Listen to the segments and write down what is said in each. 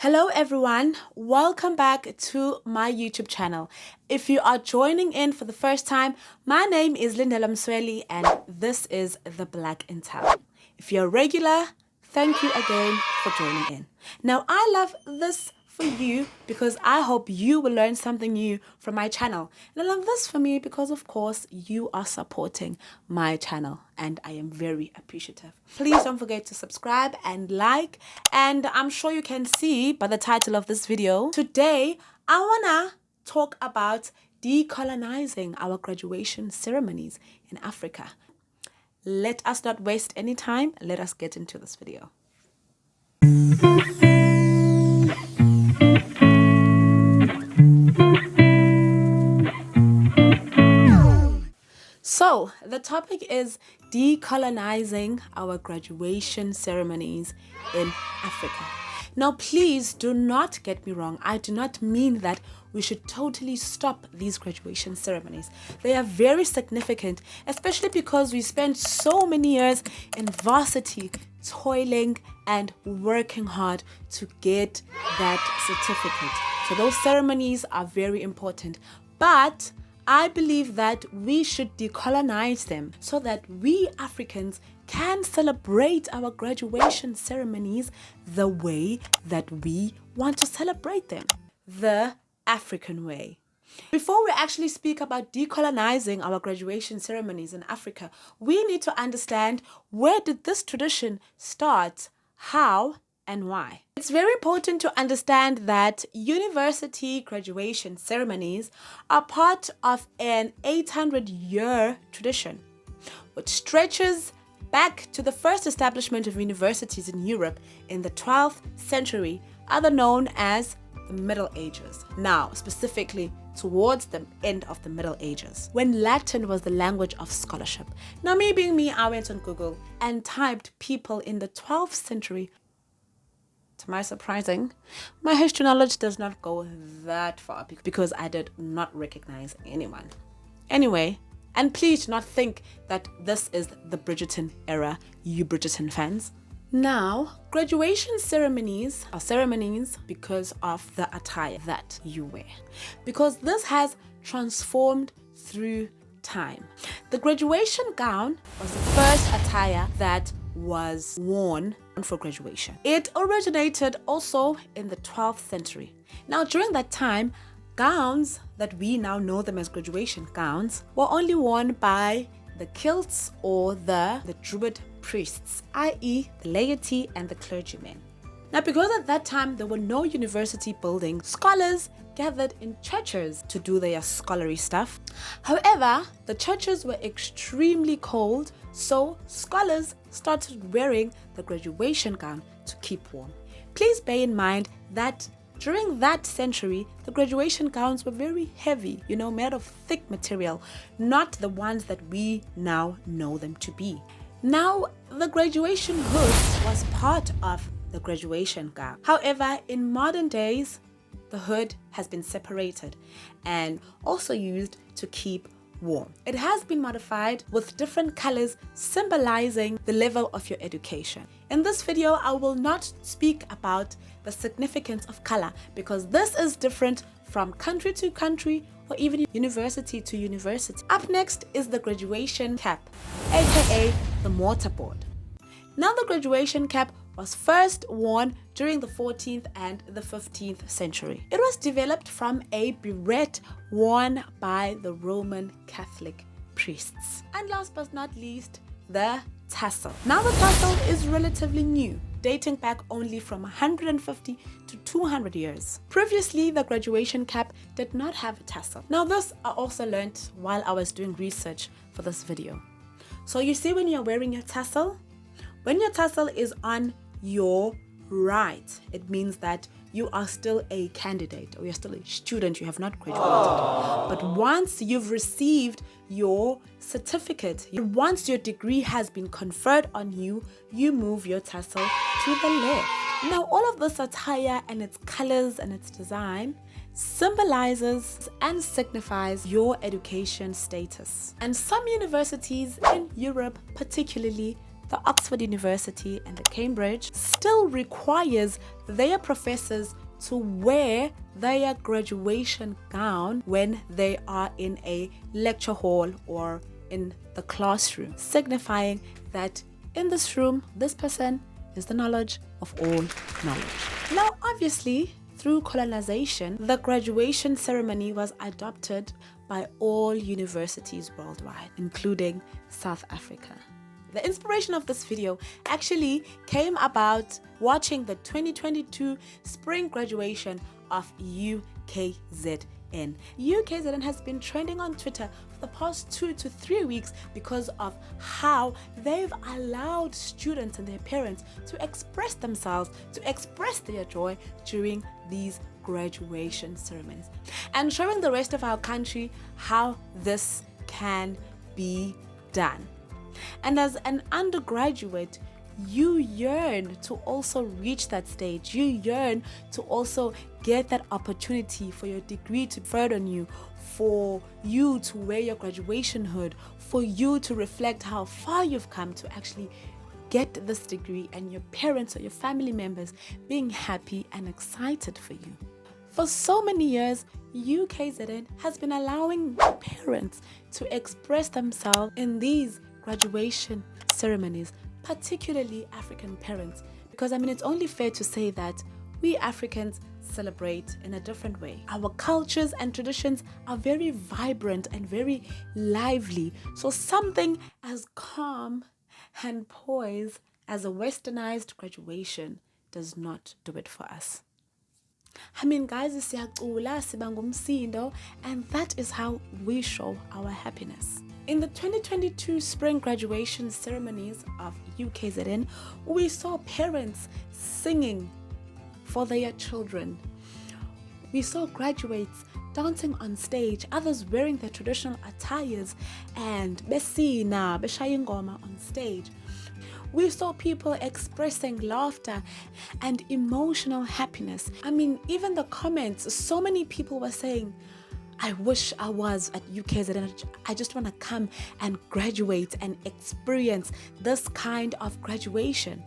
Hello everyone, welcome back to my YouTube channel. If you are joining in for the first time, my name is Lindela Msweli and this is The Black Intel. If you're a regular, thank you again for joining in. Now I love this for you because I hope you will learn something new from my channel. And I love this for me because of course you are supporting my channel and I am very appreciative. Please don't forget to subscribe and like, and I'm sure you can see by the title of this video, today I wanna talk about decolonizing our graduation ceremonies in Africa. Let us not waste any time, let us get into this video. So, the topic is decolonizing our graduation ceremonies in Africa. Now, please do not get me wrong. I do not mean that we should totally stop these graduation ceremonies. They are very significant, especially because we spend so many years in varsity toiling and working hard to get that certificate. So those ceremonies are very important. But I believe that we should decolonize them so that we Africans can celebrate our graduation ceremonies the way that we want to celebrate them, the African way. Before we actually speak about decolonizing our graduation ceremonies in Africa, we need to understand where did this tradition start, how, and why. It's very important to understand that university graduation ceremonies are part of an 800-year tradition, which stretches back to the first establishment of universities in Europe in the 12th century, other known as the Middle Ages. Now, specifically towards the end of the Middle Ages, when Latin was the language of scholarship. Now, me being me, I went on Google and typed people in the 12th century. To my surprising, my history knowledge does not go that far because I did not recognize anyone. Anyway, and please do not think that this is the Bridgerton era, you Bridgerton fans. Now, graduation ceremonies are ceremonies because of the attire that you wear, because this has transformed through time. The graduation gown was the first attire that was worn for graduation. It originated also in the 12th century. Now, during that time, gowns that we now know them as graduation gowns were only worn by the kilts or the druid priests, i.e. the laity and the clergymen. Now, because at that time there were no university buildings, scholars gathered in churches to do their scholarly stuff. However, the churches were extremely cold, so scholars started wearing the graduation gown to keep warm. Please bear in mind that during that century, the graduation gowns were very heavy, made of thick material, not the ones that we now know them to be. Now, the graduation hood was part of the graduation gown. However, in modern days, the hood has been separated and also used to keep warm. It has been modified with different colors symbolizing the level of your education. In this video, I will not speak about the significance of color because this is different from country to country or even university to university. Up next is the graduation cap, aka the mortarboard. Now, the graduation cap was first worn during the 14th and the 15th century. It was developed from a beret worn by the Roman Catholic priests. And last but not least, the tassel. Now, the tassel is relatively new, dating back only from 150 to 200 years. Previously, the graduation cap did not have a tassel. Now, this I also learned while I was doing research for this video. So you see, when you're wearing your tassel, when your tassel is on your right, it means that you are still a candidate or you're still a student, you have not graduated. But once you've received your certificate, once your degree has been conferred on you, you move your tassel to the left. Now, all of this attire and its colors and its design symbolizes and signifies your education status. And some universities in Europe particularly the Oxford University and the Cambridge still requires their professors to wear their graduation gown when they are in a lecture hall or in the classroom, signifying that in this room, this person is the knowledge of all knowledge. Now, obviously, through colonization, the graduation ceremony was adopted by all universities worldwide, including South Africa. The inspiration of this video actually came about watching the 2022 spring graduation of UKZN. UKZN has been trending on Twitter for the past 2 to 3 weeks because of how they've allowed students and their parents to express themselves, to express their joy during these graduation ceremonies, and showing the rest of our country how this can be done. And as an undergraduate, you yearn to also reach that stage. You yearn to also get that opportunity for your degree to burden you, for you to wear your graduation hood, for you to reflect how far you've come to actually get this degree, and your parents or your family members being happy and excited for you. For so many years, UKZN has been allowing parents to express themselves in these graduation ceremonies, particularly African parents, because it's only fair to say that we Africans celebrate in a different way. Our cultures and traditions are very vibrant and very lively, so something as calm and poised as a westernized graduation does not do it for us. Guys, siyacula, siba ngumsindo, and that is how we show our happiness. In the 2022 spring graduation ceremonies of UKZN, we saw parents singing for their children. We saw graduates dancing on stage, others wearing their traditional attires and besina, beshaya ingoma on stage. We saw people expressing laughter and emotional happiness. Even the comments, so many people were saying, I wish I was at UKZN. I just want to come and graduate and experience this kind of graduation.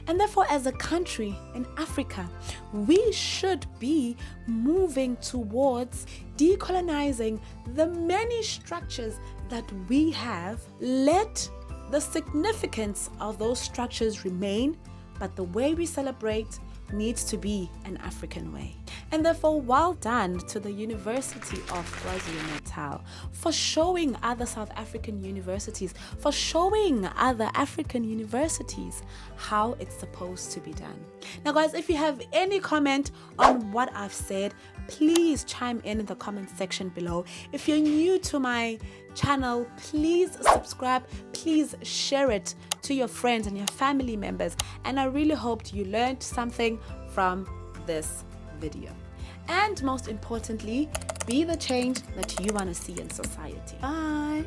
And therefore, as a country in Africa, we should be moving towards decolonizing the many structures that we have. Let the significance of those structures remain, but the way we celebrate needs to be an African way. And therefore, well done to the University of KwaZulu-Natal for showing other South African universities, for showing other African universities how it's supposed to be done. Now guys, if you have any comment on what I've said, please chime in the comment section below. If you're new to my channel, please subscribe, please share it to your friends and your family members, and I really hoped you learned something from this video. And most importantly, be the change that you want to see in society. Bye.